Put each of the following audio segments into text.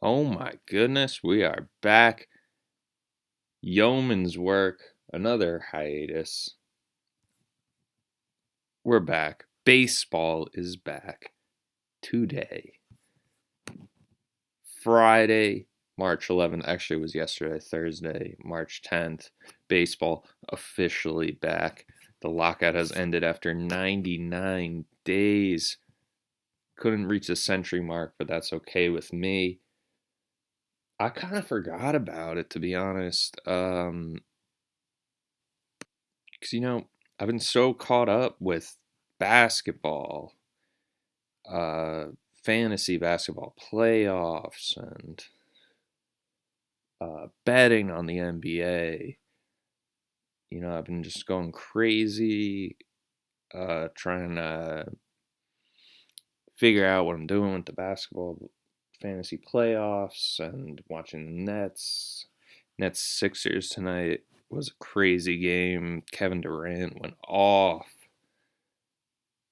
Oh my goodness, we are back. Yeoman's work, another hiatus. We're back. Baseball is back today. Friday, March 11th. Actually, it was yesterday, Thursday, March 10th. Baseball officially back. The lockout has ended after 99 days. Couldn't reach the century mark, but that's okay with me. I kind of forgot about it, to be honest. Because I've been so caught up with basketball, uh fantasy basketball playoffs, and betting on the NBA. I've been just going crazy, trying to figure out what I'm doing with the basketball fantasy playoffs and watching the Nets Sixers tonight was a crazy game. Kevin Durant went off.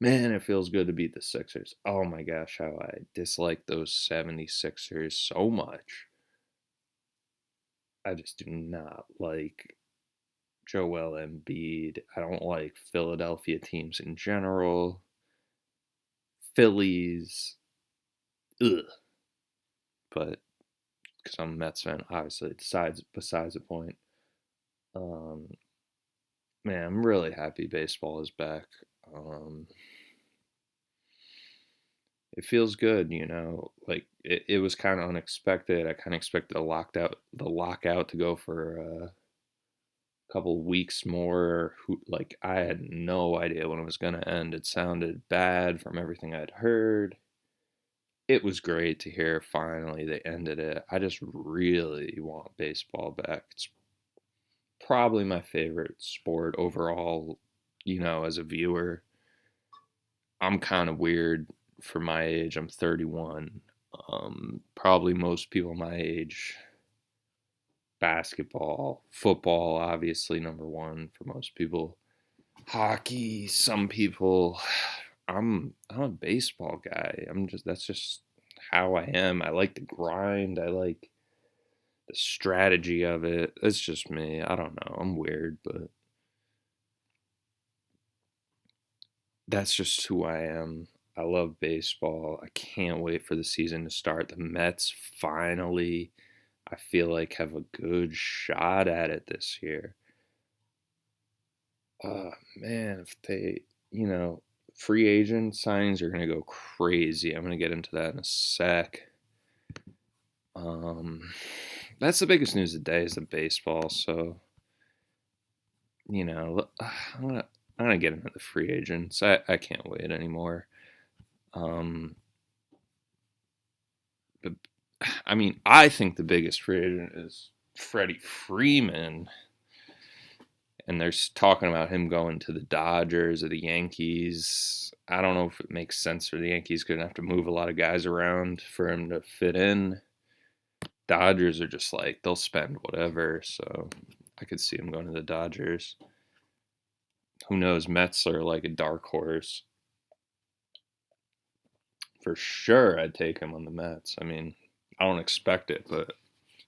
Man, it feels good to beat the Sixers. Oh my gosh, how I dislike those 76ers so much. I just do not like Joel Embiid. I don't like Philadelphia teams in general. Phillies, ugh. But because I'm a Mets fan, obviously, besides the point. Um, Man, I'm really happy baseball is back. Um, it feels good. Like it was kind of unexpected. I kind of expected the lockout to go for a couple weeks more. Like I had no idea when it was gonna end. It sounded bad from everything I'd heard. It was great to hear finally they ended it. I just really want baseball back. It's probably my favorite sport overall, as a viewer. I'm kind of weird for my age. I'm 31. Probably most people my age, basketball, football, obviously number one for most people. Hockey, some people. I'm a baseball guy. That's just how I am. I like the grind. I like the strategy of it. It's just me. I don't know. I'm weird, but that's just who I am. I love baseball. I can't wait for the season to start. The Mets finally, I feel like, have a good shot at it this year. Man, if you know, free agent signings are going to go crazy. I'm going to get into that in a sec. Um, that's the biggest news of the day is the baseball. So, I'm gonna get into the free agents. I can't wait anymore. Um, but I mean, I think the biggest free agent is Freddie Freeman, and they're talking about him going to the Dodgers or the Yankees. I don't know if it makes sense for the Yankees. Going to have to move a lot of guys around for him to fit in. Dodgers are just like they'll spend whatever, so I could see him going to the Dodgers. Who knows? Mets are like a dark horse for sure. I'd take him on the Mets. I mean, I don't expect it, but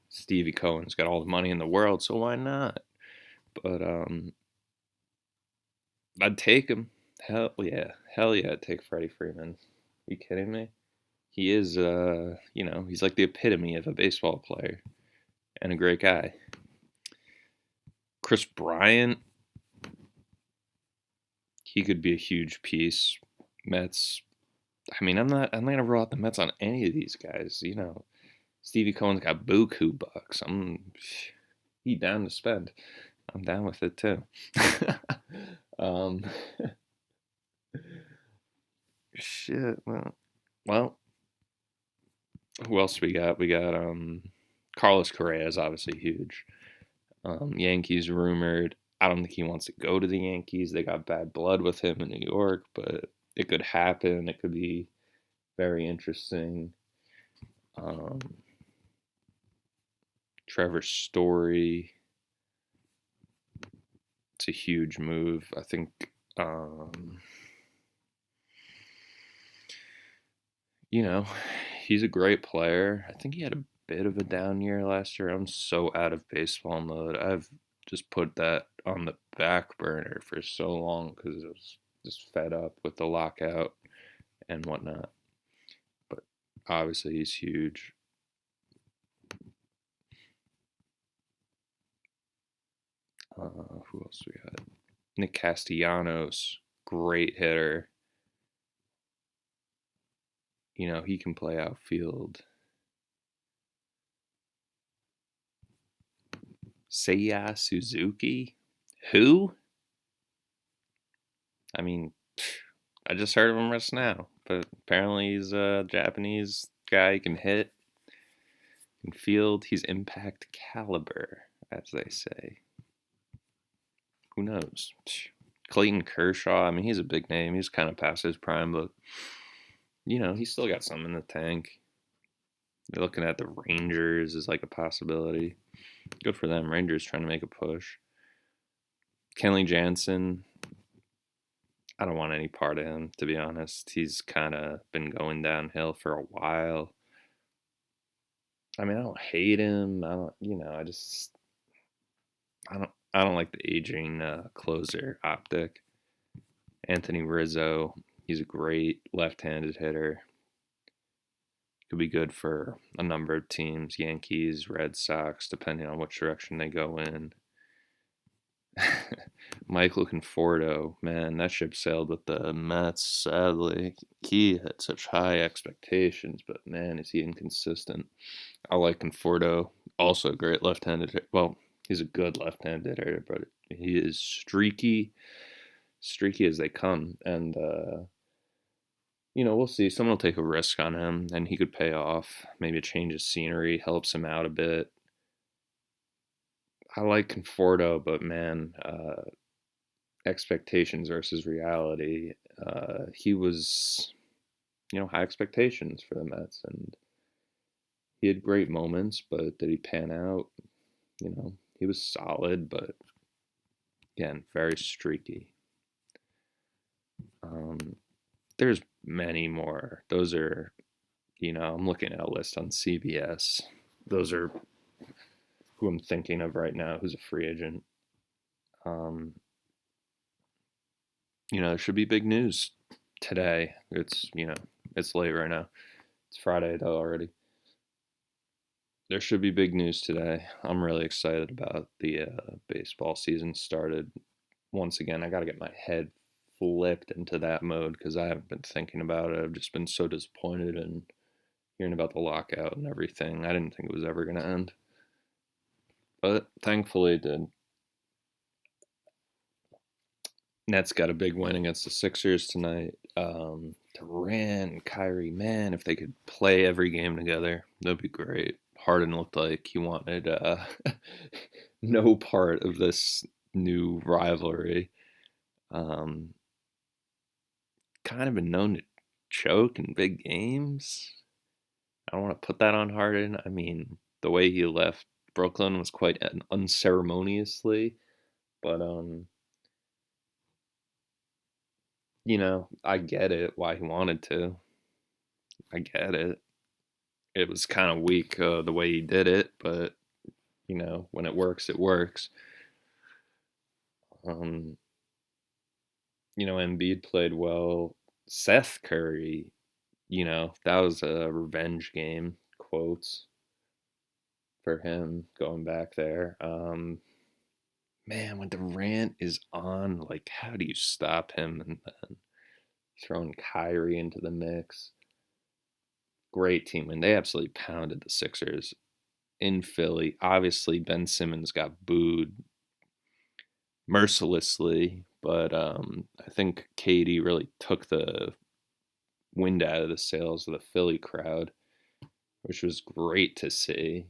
Stevie Cohen's got all the money in the world, so why not? But I'd take him. Hell yeah, I'd take Freddie Freeman. Are you kidding me? He is, he's like the epitome of a baseball player and a great guy. Chris Bryant, he could be a huge piece. Mets. I mean, I'm not gonna roll out the Mets on any of these guys. Stevie Cohen's got buku bucks. He down to spend. I'm down with it too. um, shit. Well, who else we got? We got Carlos Correa is obviously huge. Yankees rumored. I don't think he wants to go to the Yankees. They got bad blood with him in New York, but it could happen. It could be very interesting. Um, Trevor Story. It's a huge move. I think. Um, you know, he's a great player. I think he had a bit of a down year last year. I'm so out of baseball mode. I've just put that on the back burner for so long because I was just fed up with the lockout and whatnot. But obviously, he's huge. Who else we had? Nick Castellanos, great hitter. He can play outfield. Seiya Suzuki? Who? I mean, I just heard of him just now, but apparently he's a Japanese guy. He can hit, can field. He's impact caliber, as they say. Who knows? Clayton Kershaw. I mean, he's a big name. He's kind of past his prime, but he's still got something in the tank. You're looking at the Rangers as like a possibility. Good for them. Rangers trying to make a push. Kenley Jansen. I don't want any part of him, to be honest. He's kind of been going downhill for a while. I mean, I don't hate him. I don't, I don't like the aging closer optic. Anthony Rizzo, he's a great left-handed hitter. Could be good for a number of teams, Yankees, Red Sox, depending on which direction they go in. Michael Conforto, man, that ship sailed with the Mets, sadly. He had such high expectations, but man, is he inconsistent. I like Conforto, also a great left-handed hitter. Well, he's a good left-handed hitter, but he is streaky as they come. And, we'll see. Someone will take a risk on him, and he could pay off. Maybe a change of scenery helps him out a bit. I like Conforto, but man, expectations versus reality. He was, high expectations for the Mets, and he had great moments, but did he pan out? He was solid, but again, very streaky. There's many more. Those are, I'm looking at a list on CBS. Those are who I'm thinking of right now who's a free agent. There should be big news today. It's late right now. It's Friday though already. There should be big news today. I'm really excited about the baseball season started. Once again, I got to get my head flipped into that mode because I haven't been thinking about it. I've just been so disappointed in hearing about the lockout and everything. I didn't think it was ever going to end. But thankfully it did. Nets got a big win against the Sixers tonight. Durant and Kyrie, man, if they could play every game together, that'd be great. Harden looked like he wanted no part of this new rivalry. Kind of been known to choke in big games. I don't want to put that on Harden. I mean, the way he left Brooklyn was quite unceremoniously, but I get it why he wanted to. I get it. It was kind of weak the way he did it, but when it works, it works. Um, Embiid played well. Seth Curry, that was a revenge game, quotes for him going back there. Man, when Durant is on, like, how do you stop him? And then throwing Kyrie into the mix. Great team, and they absolutely pounded the Sixers in Philly. Obviously, Ben Simmons got booed mercilessly, but I think Katie really took the wind out of the sails of the Philly crowd, which was great to see.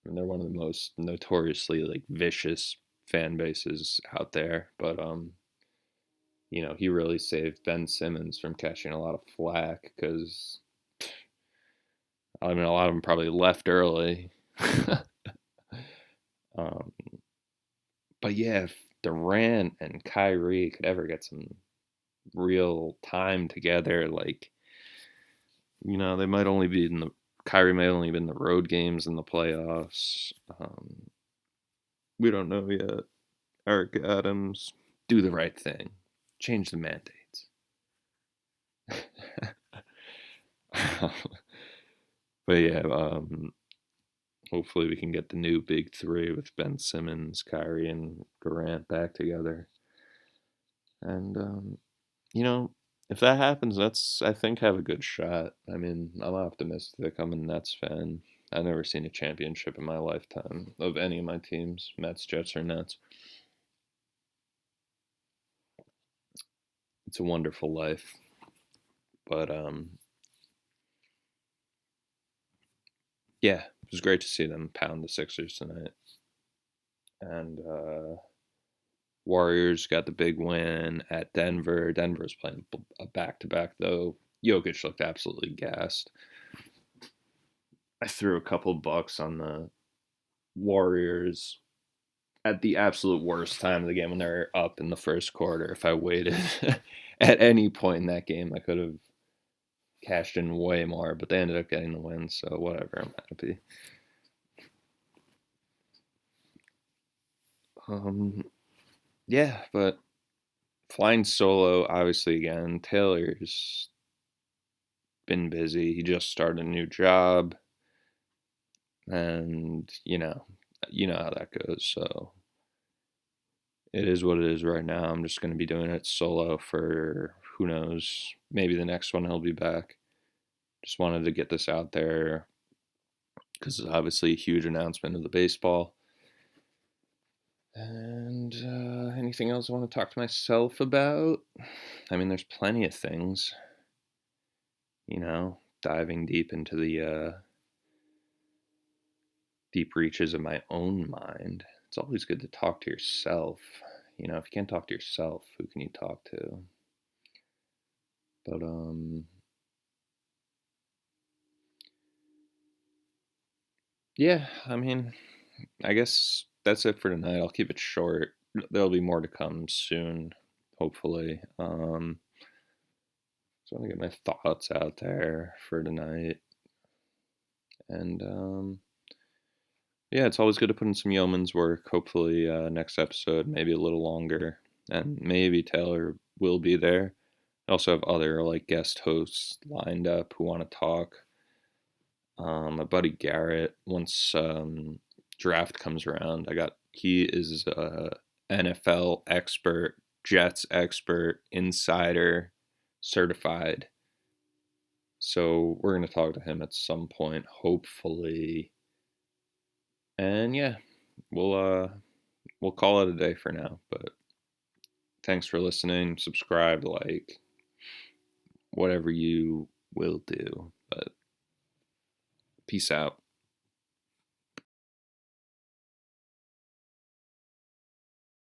And they're one of the most notoriously like vicious fan bases out there, but he really saved Ben Simmons from catching a lot of flack because I mean a lot of them probably left early. um, but yeah, if Durant and Kyrie could ever get some real time together, like They might only be in the Kyrie might only be in the road games in the playoffs. We don't know yet. Eric Adams, do the right thing, change the mandates. But yeah, hopefully we can get the new big three with Ben Simmons, Kyrie, and Durant back together. And if that happens, that's I think have a good shot. I mean, I'm optimistic. I'm a Nets fan. I've never seen a championship in my lifetime of any of my teams, Mets, Jets, or Nets. It's a wonderful life. But yeah, it was great to see them pound the Sixers tonight. And Warriors got the big win at Denver. Denver's playing a back to back though. Jokic looked absolutely gassed. I threw a couple bucks on the Warriors at the absolute worst time of the game when they're up in the first quarter. If I waited at any point in that game, I could have cashed in way more, but they ended up getting the win, so whatever. I'm happy. Um, yeah, but flying solo, obviously, again, Taylor's been busy. He just started a new job, and you know how that goes. So it is what it is right now. I'm just going to be doing it solo for who knows. Maybe the next one he'll be back. Just wanted to get this out there because it's obviously a huge announcement of the baseball. And anything else I want to talk to myself about? I mean, there's plenty of things, diving deep into the deep reaches of my own mind. It's always good to talk to yourself. If you can't talk to yourself, who can you talk to? But yeah, I mean, I guess that's it for tonight. I'll keep it short. There'll be more to come soon, hopefully. So I want to get my thoughts out there for tonight. And yeah, it's always good to put in some yeoman's work. Hopefully, next episode, maybe a little longer. And maybe Taylor will be there. I also have other like guest hosts lined up who want to talk. My buddy Garrett, once draft comes around, he is a NFL expert, Jets expert, insider, certified. So we're gonna talk to him at some point, hopefully. And yeah, we'll call it a day for now. But thanks for listening. Subscribe, like, whatever you will do. But peace out.